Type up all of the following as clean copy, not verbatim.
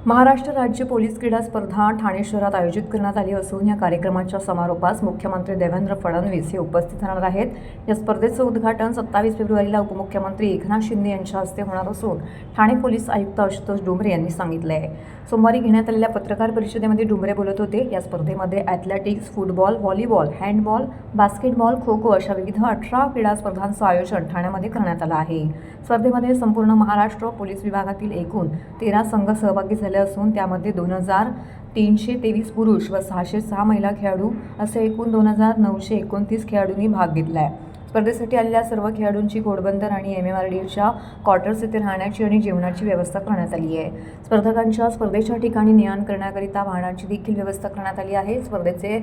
महाराष्ट्र राज्य पोलीस क्रीडा स्पर्धा ठाणे शहरात आयोजित करण्यात आली असून या कार्यक्रमाच्या समारोपास मुख्यमंत्री देवेंद्र फडणवीस हे उपस्थित राहणार आहेत। या स्पर्धेचं उद्घाटन 27 फेब्रुवारीला उपमुख्यमंत्री एकनाथ शिंदे यांच्या हस्ते होणार असून ठाणे पोलीस आयुक्त आशुतोष डोंबरे यांनी सांगितले आहे। सोमवारी घेण्यात आलेल्या पत्रकार परिषदेमध्ये डोंबरे बोलत होते। या स्पर्धेमध्ये athletics, football, volleyball, handball, basketball, kho kho अशा विविध 18 क्रीडा स्पर्धांचं आयोजन ठाण्यामध्ये करण्यात आलं आहे। स्पर्धेमध्ये संपूर्ण महाराष्ट्र पोलीस विभागातील एकूण 13 संघ सहभागी झाले असून त्यामध्ये 2323 पुरुष व 606 महिला खेळाडू असे एकूण 2929 खेळाडूंनी भाग घेतला आहे। स्पर्धेसाठी आलेल्या सर्व खेळाडूंची घोडबंदर आणि MMRDAच्या क्वार्टर्स येथे राहण्याची आणि जेवणाची व्यवस्था करण्यात आली आहे। स्पर्धकांच्या स्पर्धेच्या ठिकाणी ने-आण करण्याकरिता वाहनांची देखील व्यवस्था करण्यात आली आहे। स्पर्धेचे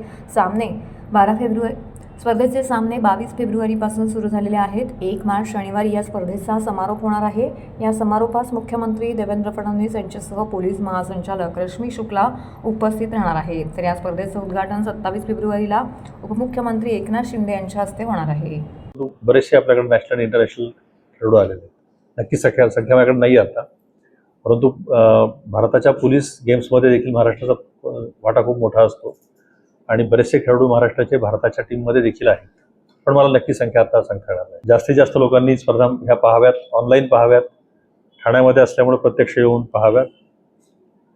सामने 22 फेब्रुवारीपासून सुरू झालेले आहेत। 1 मार्च शनिवारी या स्पर्धेचा समारोप होणार आहे। या समारोपास मुख्यमंत्री देवेंद्र फडणवीस यांच्यासह पोलीस महासंचालक रश्मी शुक्ला उपस्थित राहणार आहेत। तर या स्पर्धेचं उद्घाटन 27 फेब्रुवारीला उपमुख्यमंत्री एकनाथ शिंदे यांच्या हस्ते होणार आहे। बरेचसे आपल्याकडे नॅशनल इंटरनॅशनल खेळाडू आलेले आहेत। नक्की संख्या माझ्याकडे नाही आता, परंतु भारताच्या पोलीस गेम्समध्ये देखील महाराष्ट्राचा वाटा खूप मोठा असतो आणि बरेचसे खेळाडू महाराष्ट्राचे भारताच्या टीममध्ये देखील आहेत। पण मला नक्की संख्या आता सांगता येणार नाही। जास्तीत जास्त लोकांनी स्पर्धा ह्या पाहाव्यात, ऑनलाईन पाहाव्यात, ठाण्यामध्ये असल्यामुळे प्रत्यक्ष येऊन पाहाव्यात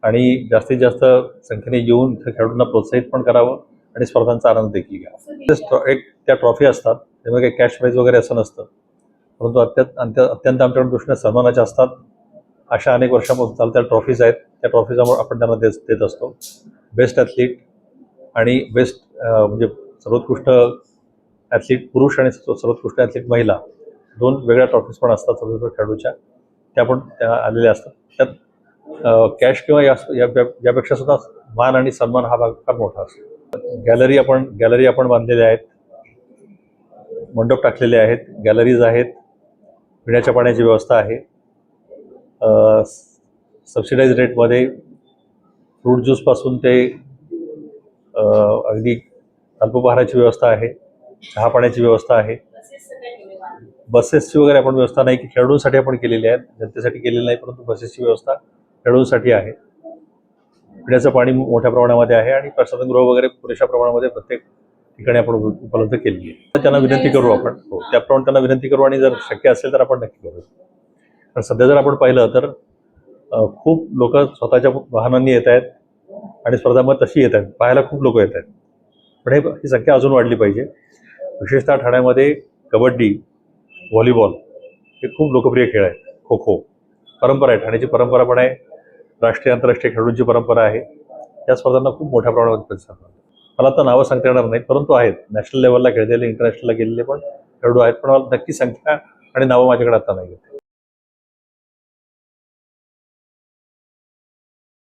आणि जास्तीत जास्त संख्येने येऊन खेळाडूंना प्रोत्साहित पण करावं आणि स्पर्धांचा आनंद देखील घ्यावा। एक त्या ट्रॉफी असतात, त्यामुळे काही कॅश प्राईज वगैरे असं नसतं, परंतु अत्यंत आमच्याकडे दृष्टीने सन्मानाच्या असतात। अशा अनेक वर्षांपासून चालत्या ट्रॉफीज आहेत, त्या ट्रॉफीज आपण त्यांना देत असतो। बेस्ट ॲथलीट आणि बेस्ट म्हणजे सर्वोत्कृष्ट ॲथलीट पुरुष आणि सर्वोत्कृष्ट ॲथलीट महिला, 2 वेगळ्या ट्रॉफीज पण असतात सर्वोत्कृष्ट खेळाडूच्या, त्या आलेल्या असतात। त्यात कॅश किंवा यापेक्षा सुद्धा मान आणि सन्मान हा भाग फार मोठा असतो। गॅलरी आपण बांधलेल्या आहेत, मंडप टाकलेले आहेत, गॅलरीज आहेत, पिण्याच्या पाण्याची व्यवस्था आहे, सबसिडाइज रेटमध्ये फ्रूट ज्यूसपासून ते अगदी अल्पोपहाराची व्यवस्था आहे, चहा पाण्याची व्यवस्था आहे। बसेसची वगैरे आपण व्यवस्था नाही की खेळाडूंसाठी आपण केलेली आहे, जनतेसाठी केलेली नाही, परंतु बसेसची व्यवस्था खेळाडूंसाठी आहे। पिण्याचं पाणी मोठ्या प्रमाणामध्ये आहे आणि प्रसाधनगृह वगैरे पुरेशा प्रमाणामध्ये प्रत्येक ठिकाणी आपण उपलब्ध केलेली आहे। त्यांना विनंती करू आपण, त्याप्रमाणे त्यांना विनंती करू आणि जर शक्य असेल तर आपण नक्की करू। पण सध्या जर आपण पाहिलं तर खूप लोक स्वतःच्या वाहनांनी येत आहेत आणि स्पर्धामध्ये तशी येत आहेत, पाहायला खूप लोक येत आहेत। पण ही संख्या अजून वाढली पाहिजे। विशेषतः ठाण्यामध्ये कबड्डी, व्हॉलीबॉल हे खूप लोकप्रिय खेळ आहेत। खो खो परंपरा आहे, ठाण्याची परंपरा पण आहे, राष्ट्रीय आंतरराष्ट्रीय खेळाडूंची परंपरा आहे। या स्पर्धांना खूप मोठ्या प्रमाणात प्रतिसाद मिळतो। मला आता नावं सांगता येणार नाहीत, परंतु आहेत नॅशनल लेवलला खेळलेले, इंटरनॅशनलला गेलेले पण खेळाडू आहेत, पण मला नक्की संख्या आणि नावं माझ्याकडे आता नाही आहेत।